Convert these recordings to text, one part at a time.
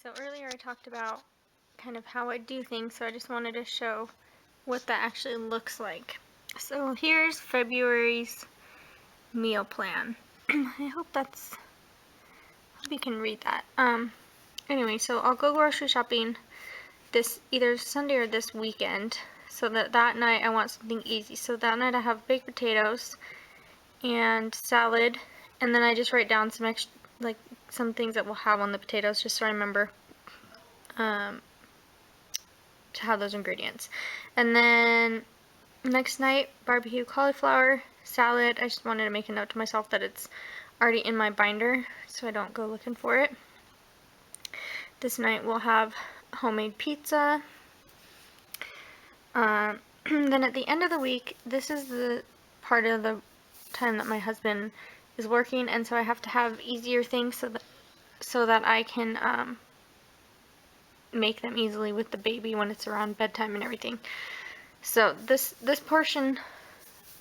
so earlier I talked about kind of how I do things, so I just wanted to show what that actually looks like. So here's February's meal plan. I hope you can read that. Anyway, so I'll go grocery shopping this either Sunday or this weekend, so that night I want something easy. So that night I have baked potatoes and salad, and then I just write down some extra, like some things that we'll have on the potatoes, just so I remember to have those ingredients. And then next night, barbecue cauliflower salad. I just wanted to make a note to myself that it's already in my binder, so I don't go looking for it. This night we'll have homemade pizza. Then at the end of the week, this is the part of the time that my husband is working, and so I have to have easier things so that I can make them easily with the baby when it's around bedtime and everything. So this portion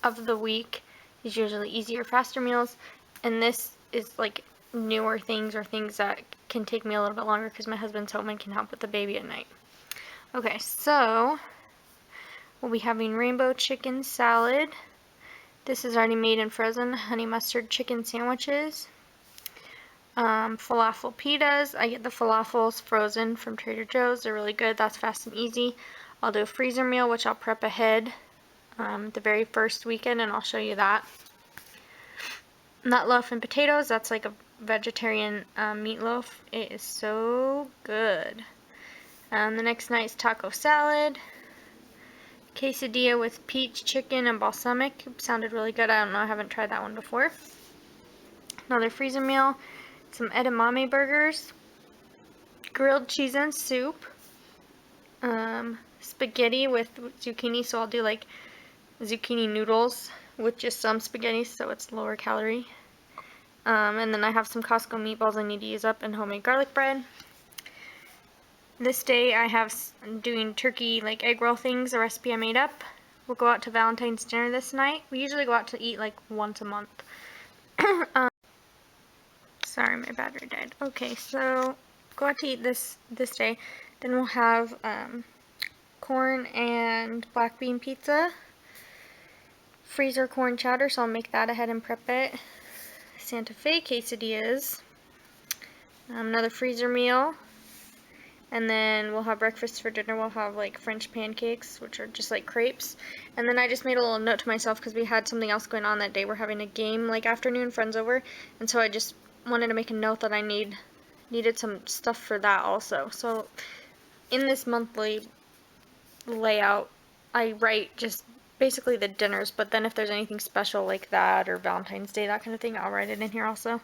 of the week is usually easier, faster meals, and this is like newer things or things that can take me a little bit longer because my husband's home and can help with the baby at night. Okay, so we'll be having rainbow chicken salad. This is already made and frozen honey mustard chicken sandwiches. Falafel pitas. I get the falafels frozen from Trader Joe's. They're really good. That's fast and easy. I'll do a freezer meal, which I'll prep ahead the very first weekend, and I'll show you that. Nut loaf and potatoes. That's like a vegetarian meatloaf. It is so good. The next night's taco salad. Quesadilla with peach chicken and balsamic. Sounded really good. I don't know. I haven't tried that one before. Another freezer meal. Some edamame burgers. Grilled cheese and soup. Spaghetti with zucchini. So I'll do like zucchini noodles with just some spaghetti, so it's lower calorie. And then I have some Costco meatballs I need to use up and homemade garlic bread. This day I have doing turkey like egg roll things, a recipe I made up. We'll go out to Valentine's dinner this night. We usually go out to eat like once a month. Sorry, my battery died. Okay, so go out to eat this day. Then we'll have corn and black bean pizza. Freezer corn chowder, so I'll make that ahead and prep it. Santa Fe quesadillas. Another freezer meal. And then we'll have breakfast for dinner. We'll have like French pancakes, which are just like crepes. And then I just made a little note to myself because we had something else going on that day. We're having a game like afternoon, friends over. And so I just wanted to make a note that I needed some stuff for that also. So in this monthly layout, I write just basically the dinners, but then if there's anything special like that or Valentine's Day, that kind of thing, I'll write it in here also.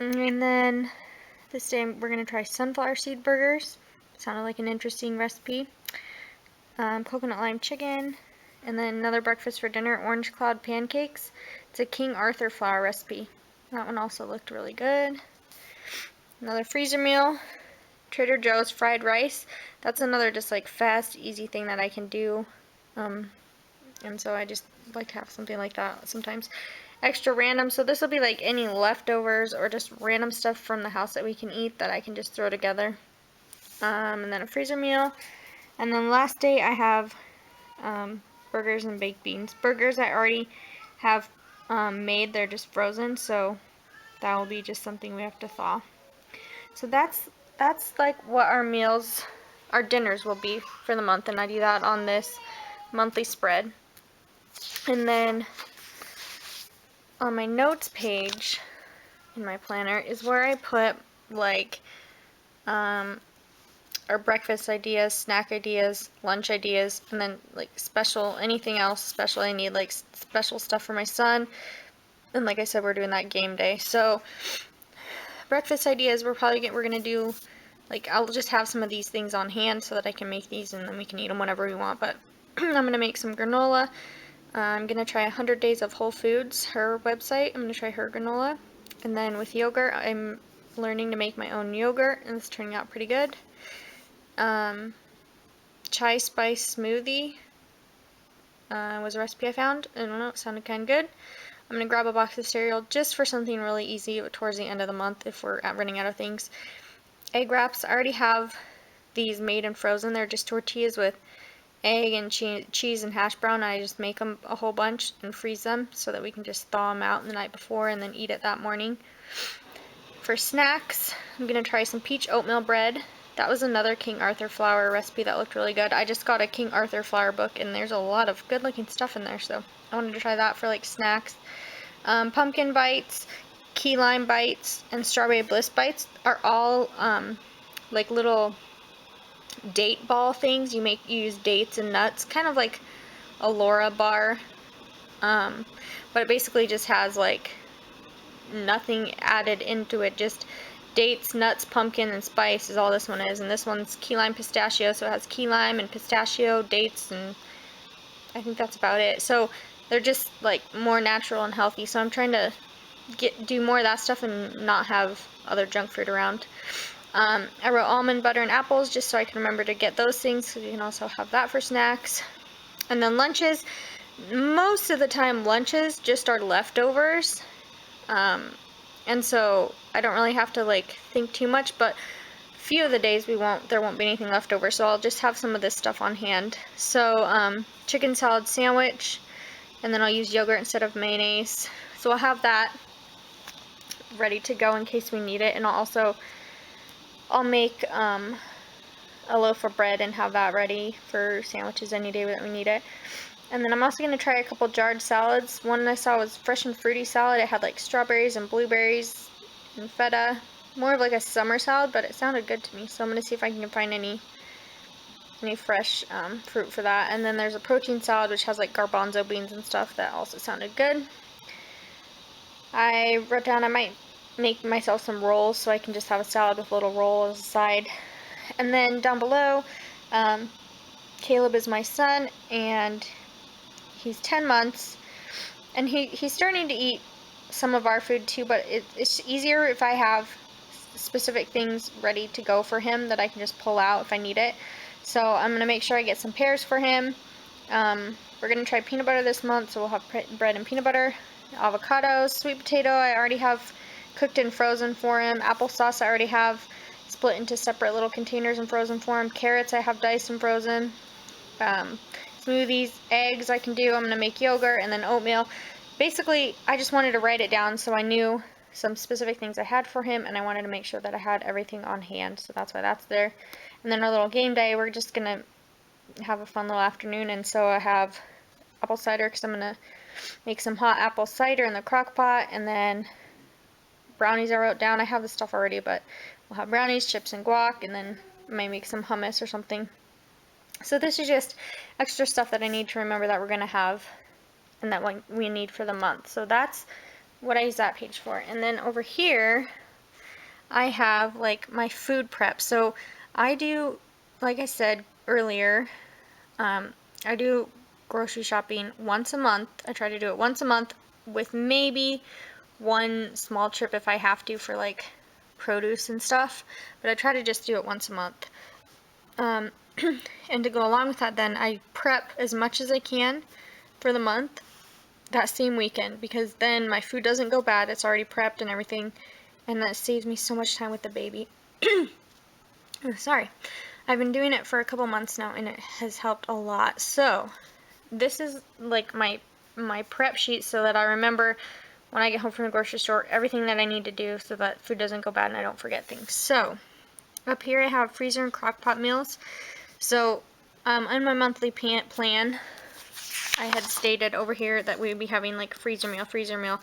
And then this day we're going to try sunflower seed burgers. Sounded like an interesting recipe. Coconut lime chicken. And then another breakfast for dinner, orange cloud pancakes. It's a King Arthur flour recipe. That one also looked really good. Another freezer meal, Trader Joe's fried rice. That's another just like fast, easy thing that I can do. And so I just like to have something like that sometimes. Extra random, so this will be like any leftovers or just random stuff from the house that we can eat that I can just throw together. And then a freezer meal. And then last day I have burgers and baked beans. Burgers I already have made, they're just frozen, so that will be just something we have to thaw. So that's like what our dinners will be for the month, and I do that on this monthly spread. And then on my notes page in my planner is where I put like our breakfast ideas, snack ideas, lunch ideas, and then like anything else special I need, like special stuff for my son. And like I said, we're doing that game day. So breakfast ideas, we're gonna do, like, I'll just have some of these things on hand so that I can make these and then we can eat them whenever we want. But I'm gonna make some granola. I'm gonna try 100 Days of Whole Foods, her website. I'm gonna try her granola. And then with yogurt, I'm learning to make my own yogurt, and it's turning out pretty good. Chai spice smoothie was a recipe I found. I don't know, it sounded kind of good. I'm gonna grab a box of cereal just for something really easy towards the end of the month if we're running out of things. egg wraps. I already have these made and frozen. They're just tortillas with egg and cheese and hash brown. I just make them a whole bunch and freeze them so that we can just thaw them out the night before and then eat it that morning. For snacks, I'm going to try some peach oatmeal bread. That was another King Arthur flour recipe that looked really good. I just got a King Arthur flour book and there's a lot of good looking stuff in there, so I wanted to try that for like snacks. Pumpkin bites, key lime bites, and strawberry bliss bites are all like little date ball things. You use dates and nuts, kind of like a Laura bar, but it basically just has like nothing added into it, just dates, nuts, pumpkin, and spice is all this one is. And this one's key lime pistachio, so it has key lime and pistachio, dates, and I think that's about it. So they're just like more natural and healthy, so I'm trying to do more of that stuff and not have other junk food around. I wrote almond butter and apples just so I can remember to get those things, so you can also have that for snacks. And then lunches, most of the time lunches just are leftovers, and so I don't really have to like think too much, but a few of the days there won't be anything left over, so I'll just have some of this stuff on hand. So chicken salad sandwich, and then I'll use yogurt instead of mayonnaise, so I'll have that ready to go in case we need it. And I'll make a loaf of bread and have that ready for sandwiches any day that we need it. And then I'm also going to try a couple jarred salads. One I saw was fresh and fruity salad. It had like strawberries and blueberries and feta. More of like a summer salad, but it sounded good to me. So I'm going to see if I can find any fresh fruit for that. And then there's a protein salad which has like garbanzo beans and stuff that also sounded good. I wrote down I might make myself some rolls so I can just have a salad with a little roll as a side. And then down below, Caleb is my son, and he's 10 months, and he's starting to eat some of our food too, but it's easier if I have specific things ready to go for him that I can just pull out if I need it. So I'm going to make sure I get some pears for him. We're going to try peanut butter this month, so we'll have bread and peanut butter. Avocados, sweet potato I already have cooked and frozen for him. Applesauce I already have split into separate little containers and frozen for him. Carrots I have diced and frozen. Smoothies, eggs I can do. I'm going to make yogurt, and then oatmeal. Basically, I just wanted to write it down so I knew some specific things I had for him, and I wanted to make sure that I had everything on hand, so that's why that's there. And then our little game day, we're just going to have a fun little afternoon, and so I have apple cider because I'm going to make some hot apple cider in the crock pot, and then brownies I wrote down. I have the stuff already, but we'll have brownies, chips, and guac, and then I might make some hummus or something. So this is just extra stuff that I need to remember that we're going to have and that we need for the month. So that's what I use that page for. And then over here, I have like my food prep. So I do, like I said earlier, I do grocery shopping once a month. I try to do it once a month with maybe one small trip if I have to for like produce and stuff. But I try to just do it once a month. And to go along with that, then I prep as much as I can for the month that same weekend, because then my food doesn't go bad. It's already prepped and everything, and that saves me so much time with the baby. Sorry. I've been doing it for a couple months now, and it has helped a lot. So this is like my prep sheet so that I remember when I get home from the grocery store everything that I need to do so that food doesn't go bad and I don't forget things. So up here I have freezer and crock pot meals. So on my monthly plan, I had stated over here that we would be having like freezer meal.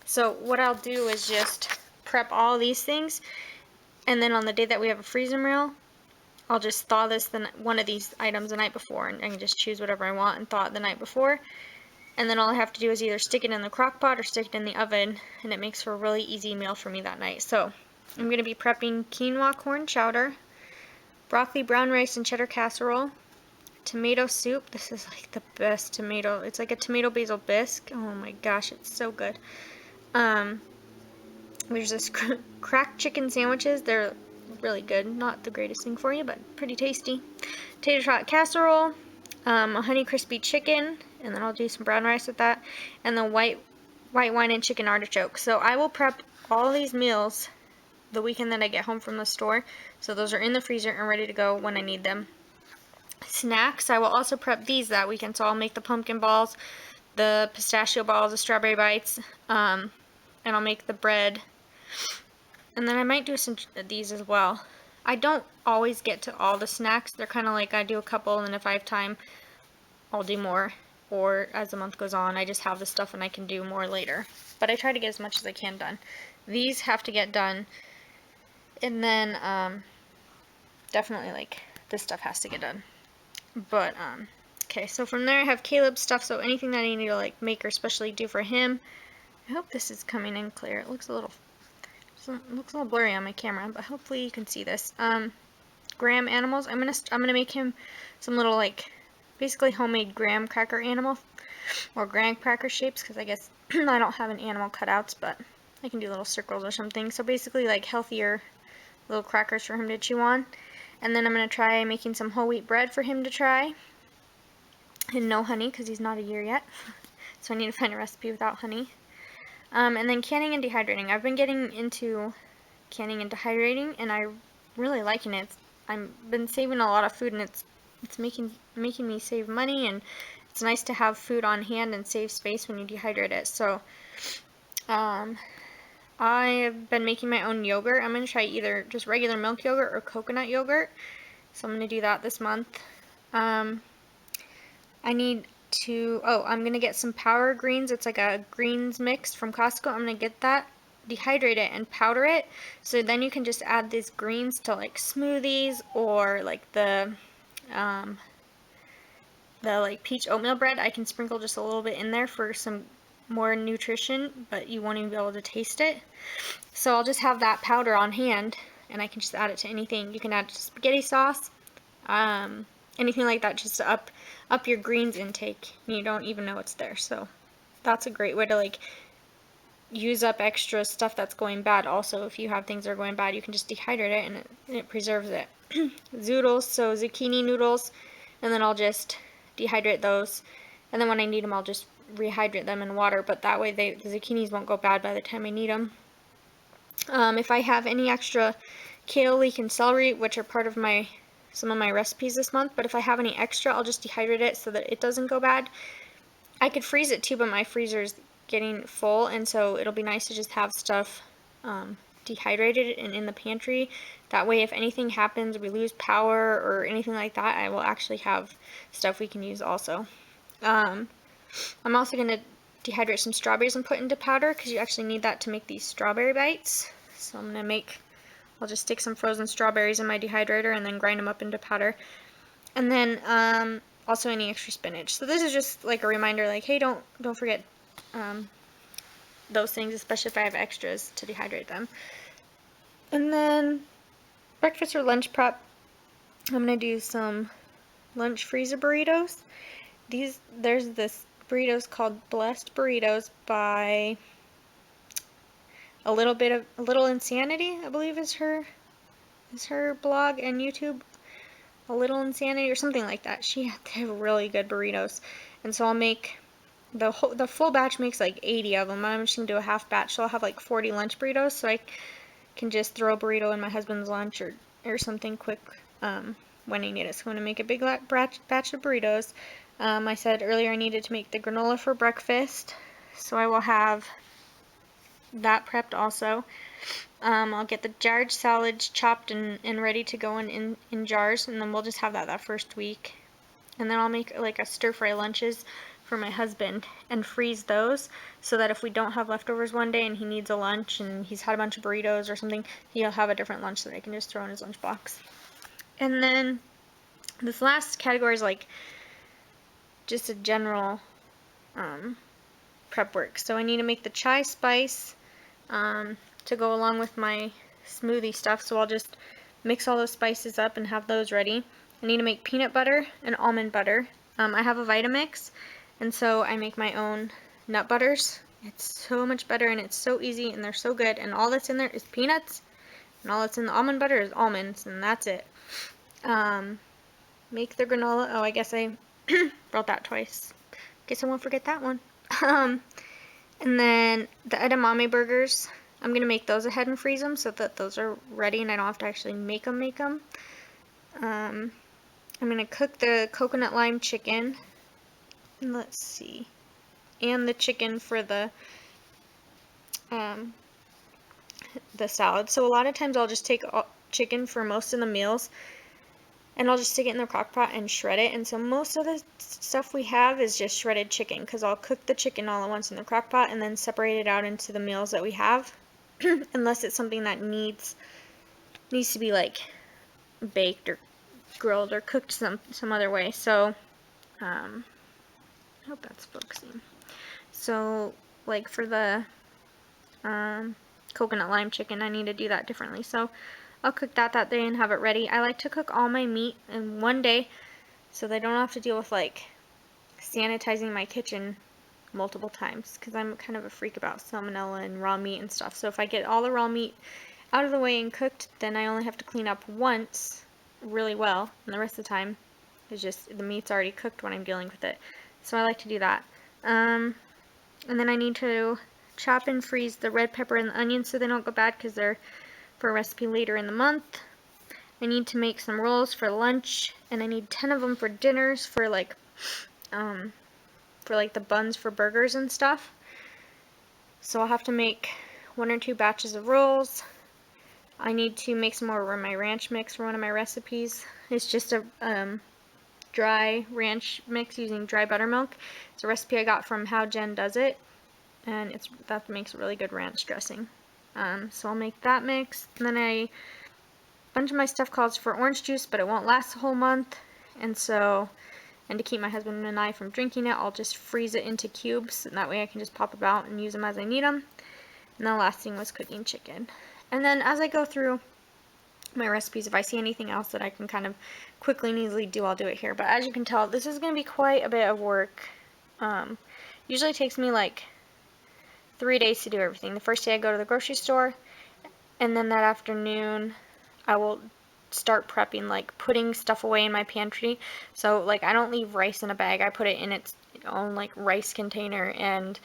So what I'll do is just prep all these things, and then on the day that we have a freezer meal, I'll just thaw one of these items the night before, and I can just choose whatever I want and thaw it the night before. And then all I have to do is either stick it in the crock pot or stick it in the oven, and it makes for a really easy meal for me that night. So I'm going to be prepping quinoa corn chowder, broccoli brown rice and cheddar casserole, tomato soup. This is like the best tomato. It's like a tomato basil bisque. Oh my gosh, it's so good. There's this cracked chicken sandwiches. They're really good. Not the greatest thing for you, but pretty tasty. Tater tot casserole, a honey crispy chicken, and then I'll do some brown rice with that, and the white wine and chicken artichoke. So I will prep all these meals the weekend that I get home from the store. So those are in the freezer and ready to go when I need them. Snacks, I will also prep these that weekend. So I'll make the pumpkin balls, the pistachio balls, the strawberry bites, and I'll make the bread. And then I might do some of these as well. I don't always get to all the snacks. They're kind of like I do a couple, and if I have time, I'll do more. Or as the month goes on, I just have the stuff and I can do more later. But I try to get as much as I can done. These have to get done. And then, definitely, like, this stuff has to get done. But, okay, so from there I have Caleb's stuff, so anything that I need to, like, make or especially do for him. I hope this is coming in clear. It looks a little blurry on my camera, but hopefully you can see this. Graham animals. I'm gonna make him some little, like, basically homemade graham cracker animal, or graham cracker shapes, because I guess I don't have an animal cutouts, but I can do little circles or something. So basically, like, healthier little crackers for him to chew on. And then I'm gonna try making some whole wheat bread for him to try, and no honey, because he's not a year yet. So I need to find a recipe without honey. And then canning and dehydrating. I've been getting into canning and dehydrating, and I'm really liking it. I've been saving a lot of food, and it's making me save money, and it's nice to have food on hand and save space when you dehydrate it. So I've been making my own yogurt. I'm going to try either just regular milk yogurt or coconut yogurt. So I'm going to do that this month. I'm going to get some Power Greens. It's like a greens mix from Costco. I'm going to get that, dehydrate it, and powder it. So then you can just add these greens to, like, smoothies, or like the like peach oatmeal bread. I can sprinkle just a little bit in there for some more nutrition, but you won't even be able to taste it. So I'll just have that powder on hand, and I can just add it to anything. You can add spaghetti sauce, anything like that, just to up your greens intake, and you don't even know it's there. So that's a great way to, like, use up extra stuff that's going bad. Also, if you have things that are going bad, you can just dehydrate it, and it preserves it. Zoodles, so zucchini noodles, and then I'll just dehydrate those, and then when I need them, I'll just rehydrate them in water, but that way the zucchinis won't go bad by the time I need them. If I have any extra kale, leek, and celery, which are part of some of my recipes this month, but if I have any extra, I'll just dehydrate it so that it doesn't go bad. I could freeze it too, but my freezer's getting full, and so it'll be nice to just have stuff dehydrated and in the pantry. That way, if anything happens, we lose power or anything like that, I will actually have stuff we can use also. I'm also going to dehydrate some strawberries and put into powder, because you actually need that to make these strawberry bites. So I'll just stick some frozen strawberries in my dehydrator and then grind them up into powder. And then also any extra spinach. So this is just like a reminder, like, hey, don't forget those things, especially if I have extras, to dehydrate them. And then breakfast or lunch prep, I'm going to do some lunch freezer burritos. There's this burritos called Blessed Burritos by a little Insanity, I believe is her blog and YouTube. A Little Insanity or something like that. They have really good burritos, and so I'll make the full batch makes like 80 of them. I'm just gonna do a half batch, so I'll have like 40 lunch burritos, so I can just throw a burrito in my husband's lunch or something quick when I need it. So I'm gonna make a big batch of burritos. I said earlier I needed to make the granola for breakfast, so I will have that prepped also. I'll get the jarred salads chopped and ready to go in jars, and then we'll just have that first week. And then I'll make like a stir-fry lunches for my husband and freeze those, so that if we don't have leftovers one day and he needs a lunch and he's had a bunch of burritos or something, he'll have a different lunch that I can just throw in his lunchbox. And then this last category is like just a general prep work. So I need to make the chai spice to go along with my smoothie stuff, so I'll just mix all those spices up and have those ready. I need to make peanut butter and almond butter. I have a Vitamix, and so I make my own nut butters. It's so much better, and it's so easy, and they're so good, and all that's in there is peanuts, and all that's in the almond butter is almonds, and that's it. Make the granola. Oh, I guess I wrote that twice. Guess I won't forget that one. And then the edamame burgers. I'm going to make those ahead and freeze them so that those are ready and I don't have to actually make them. I'm going to cook the coconut lime chicken. Let's see. And the chicken for the salad. So a lot of times I'll just take chicken for most of the meals and I'll just stick it in the crock pot and shred it. And so most of the stuff we have is just shredded chicken because I'll cook the chicken all at once in the crock pot and then separate it out into the meals that we have. Unless it's something that needs to be like baked or grilled or cooked some other way. So I hope that's focusing. So like for the coconut lime chicken, I need to do that differently. So I'll cook that day and have it ready. I like to cook all my meat in one day so that I don't have to deal with like sanitizing my kitchen multiple times because I'm kind of a freak about salmonella and raw meat and stuff. So if I get all the raw meat out of the way and cooked, then I only have to clean up once really well, and the rest of the time is just the meat's already cooked when I'm dealing with it. So I like to do that. And then I need to chop and freeze the red pepper and the onions so they don't go bad because they're for a recipe later in the month. I need to make some rolls for lunch, and I need 10 of them for dinners for like the buns for burgers and stuff. So I'll have to make 1 or 2 batches of rolls. I need to make some more of my ranch mix for one of my recipes. It's just a dry ranch mix using dry buttermilk. It's a recipe I got from How Jen Does It, and that makes a really good ranch dressing. So I'll make that mix, and then a bunch of my stuff calls for orange juice, but it won't last the whole month, and to keep my husband and I from drinking it, I'll just freeze it into cubes, and that way I can just pop them out and use them as I need them. And the last thing was cooking chicken. And then as I go through my recipes, if I see anything else that I can kind of quickly and easily do, I'll do it here. But as you can tell, this is going to be quite a bit of work. Usually takes me like 3 days to do everything. The first day I go to the grocery store, and then that afternoon I will start prepping, like putting stuff away in my pantry. So like I don't leave rice in a bag. I put it in its own like rice container, and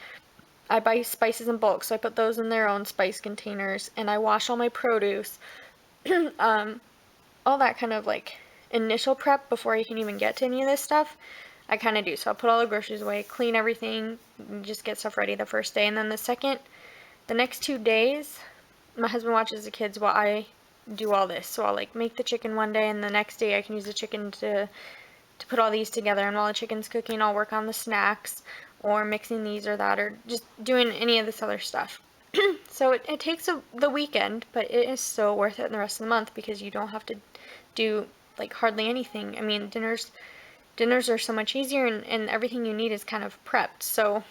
I buy spices in bulk, so I put those in their own spice containers, and I wash all my produce. All that kind of like initial prep before you can even get to any of this stuff, I kind of do. So I'll put all the groceries away, clean everything, and just get stuff ready the first day. And then the next 2 days, my husband watches the kids while I do all this. So I'll like make the chicken one day, and the next day I can use the chicken to put all these together. And while the chicken's cooking, I'll work on the snacks or mixing these or that, or just doing any of this other stuff. So it takes the weekend, but it is so worth it in the rest of the month because you don't have to do like hardly anything. I mean, dinners are so much easier, and everything you need is kind of prepped. So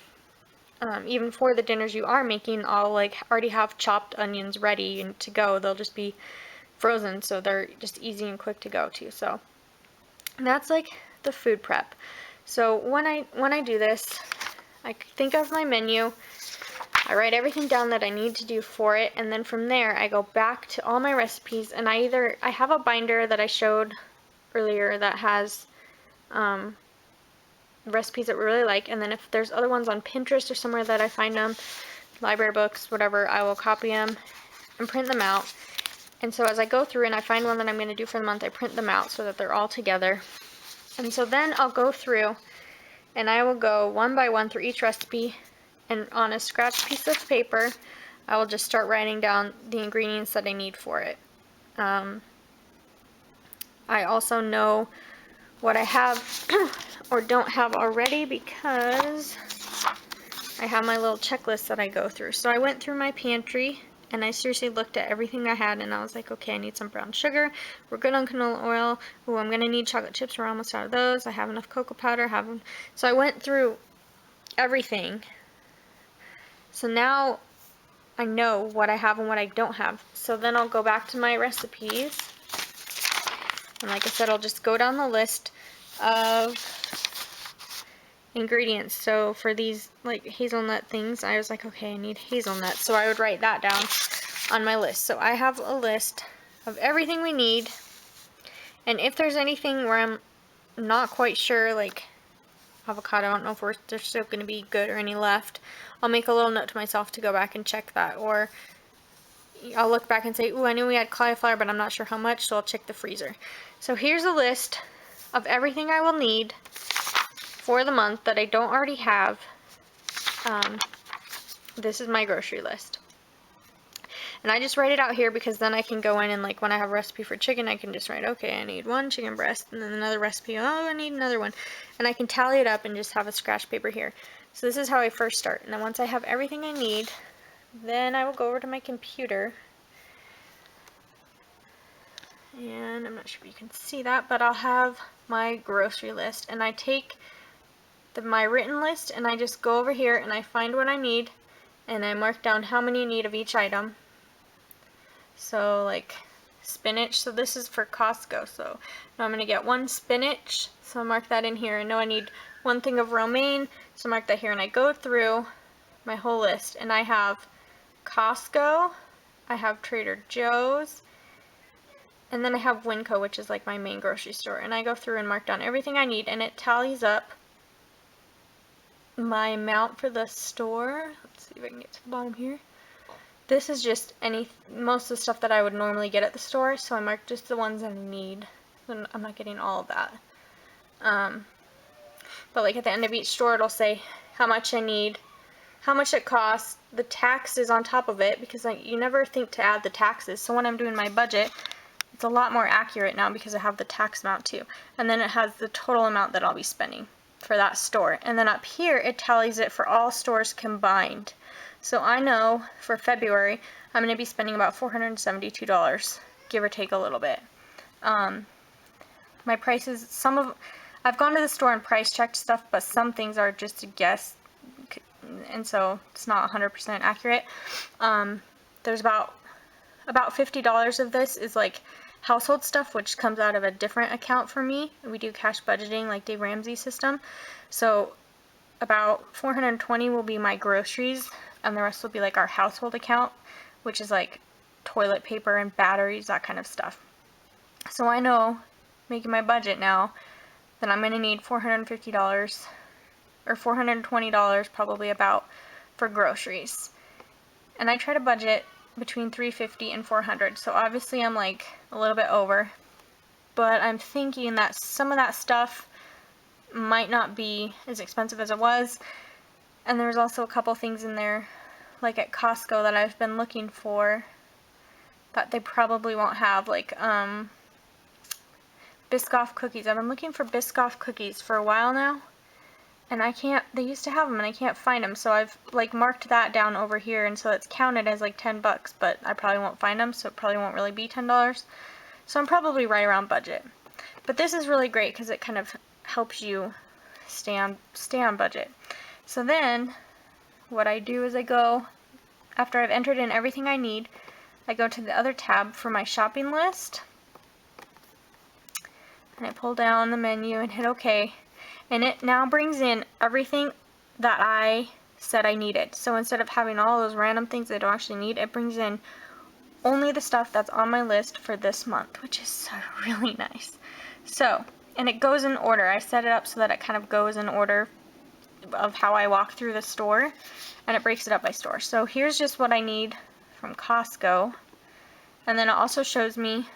even for the dinners you are making, I'll like already have chopped onions ready and to go. They'll just be frozen, so they're just easy and quick to go to. So that's like the food prep. So when I do this, I think of my menu, I write everything down that I need to do for it, and then from there I go back to all my recipes, and I have a binder that I showed earlier that has recipes that we really like, and then if there's other ones on Pinterest or somewhere that I find them, library books, whatever, I will copy them and print them out. And so as I go through and I find one that I'm going to do for the month, I print them out so that they're all together. And so then I'll go through and I will go one by one through each recipe, and on a scratch piece of paper I will just start writing down the ingredients that I need for it. I also know what I have or don't have already because I have my little checklist that I go through. So I went through my pantry and I seriously looked at everything I had, and I was like, okay, I need some brown sugar. We're good on canola oil. Oh, I'm going to need chocolate chips. We're almost out of those. I have enough cocoa powder. So I went through everything. So now I know what I have and what I don't have. So then I'll go back to my recipes. And like I said, I'll just go down the list of ingredients. So for these like hazelnut things, I was like, okay, I need hazelnuts. So I would write that down on my list. So I have a list of everything we need. And if there's anything where I'm not quite sure, like avocado, I don't know if they're still going to be good or any left, I'll make a little note to myself to go back and check that. Or I'll look back and say, ooh, I knew we had cauliflower, but I'm not sure how much, so I'll check the freezer. So here's a list of everything I will need for the month that I don't already have. This is my grocery list. And I just write it out here because then I can go in and, like, when I have a recipe for chicken, I can just write, okay, I need 1 chicken breast, and then another recipe, oh, I need another one. And I can tally it up and just have a scratch paper here. So this is how I first start. And then once I have everything I need, then I will go over to my computer. And I'm not sure if you can see that, but I'll have my grocery list. And I take my written list and I just go over here and I find what I need. And I mark down how many you need of each item. So like spinach, so this is for Costco, so now I'm going to get 1 spinach, so I'll mark that in here. I know I need 1 thing of romaine, so mark that here, and I go through my whole list, and I have Costco, I have Trader Joe's, and then I have Winco, which is like my main grocery store, and I go through and mark down everything I need, and it tallies up my amount for the store. Let's see if I can get to the bottom here. This is just most of the stuff that I would normally get at the store, so I marked just the ones I need. I'm not getting all of that. But like at the end of each store, it'll say how much I need, how much it costs, the tax is on top of it, because you never think to add the taxes. So when I'm doing my budget, it's a lot more accurate now because I have the tax amount too. And then it has the total amount that I'll be spending for that store. And then up here, it tallies it for all stores combined. So I know for February, I'm going to be spending about $472, give or take a little bit. My prices, I've gone to the store and price checked stuff, but some things are just a guess, and so it's not 100% accurate. There's about $50 of this is like household stuff, which comes out of a different account for me. We do cash budgeting like Dave Ramsey system. So about $420 will be my groceries, and the rest will be like our household account, which is like toilet paper and batteries, that kind of stuff. So I know, making my budget now, that I'm going to need $450 or $420 probably about for groceries. And I try to budget between $350 and $400, so obviously I'm like a little bit over, but I'm thinking that some of that stuff might not be as expensive as it was. And there's also a couple things in there, like at Costco, that I've been looking for that they probably won't have, like Biscoff cookies. I've been looking for Biscoff cookies for a while now, and they used to have them and I can't find them, so I've like marked that down over here, and so it's counted as like $10, but I probably won't find them, so it probably won't really be $10. So I'm probably right around budget. But this is really great because it kind of helps you stay on budget. So then what I do is I go, after I've entered in everything I need, I go to the other tab for my shopping list, and I pull down the menu and hit OK, and it now brings in everything that I said I needed. So instead of having all those random things I don't actually need, it brings in only the stuff that's on my list for this month, which is so really nice. So, and it goes in order. I set it up so that it kind of goes in order of how I walk through the store, and it breaks it up by store. So here's just what I need from Costco, and then it also shows me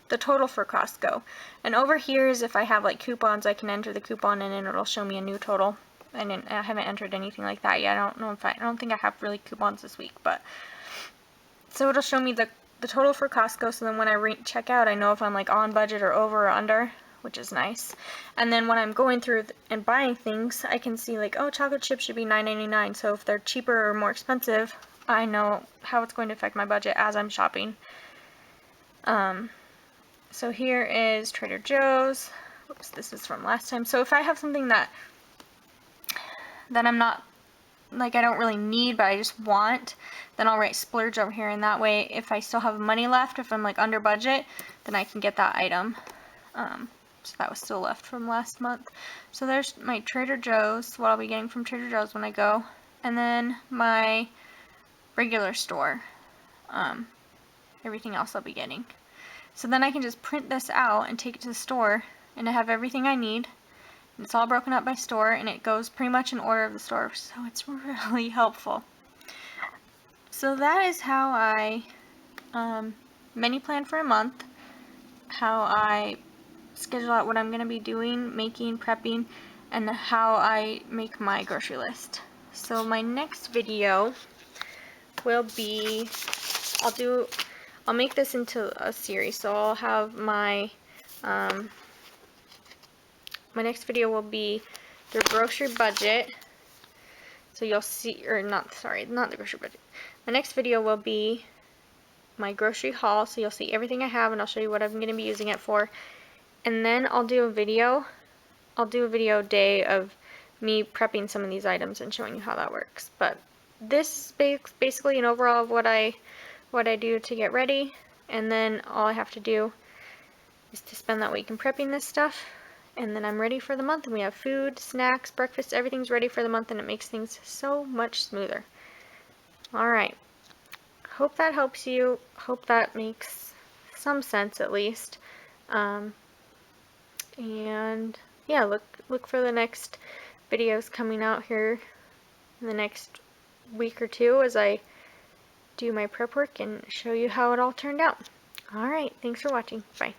the total for Costco. And over here is if I have like coupons, I can enter the coupon and it'll show me a new total. I haven't entered anything like that yet. I don't think I have really coupons this week, but so it'll show me the total for Costco, so then when I check out, I know if I'm like on budget or over or under, which is nice. And then when I'm going through and buying things, I can see like, oh, chocolate chips should be $9.99, so if they're cheaper or more expensive, I know how it's going to affect my budget as I'm shopping. So here is Trader Joe's. Oops, this is from last time. So if I have something that I'm not, like I don't really need, but I just want, then I'll write splurge over here, and that way if I still have money left, if I'm like under budget, then I can get that item. So that was still left from last month. So there's my Trader Joe's, what I'll be getting from Trader Joe's when I go, and then my regular store, everything else I'll be getting. So then I can just print this out and take it to the store, and I have everything I need. It's all broken up by store, and it goes pretty much in order of the store, so it's really helpful. So that is how I menu plan for a month, how I schedule out what I'm going to be doing, making, prepping, and how I make my grocery list. So my next video will be, I'll make this into a series. So I'll have my next video will be the grocery budget. So you'll see, or not, sorry, not the grocery budget. My next video will be my grocery haul. So you'll see everything I have, and I'll show you what I'm going to be using it for. And then I'll do a video day of me prepping some of these items and showing you how that works. But this is basically an overall of what I do to get ready, and then all I have to do is to spend that week in prepping this stuff, and then I'm ready for the month, and we have food, snacks, breakfast, everything's ready for the month, and it makes things so much smoother. Alright, hope that helps you, hope that makes some sense at least. And yeah, look for the next videos coming out here in the next week or two as I do my prep work and show you how it all turned out. Alright, thanks for watching. Bye.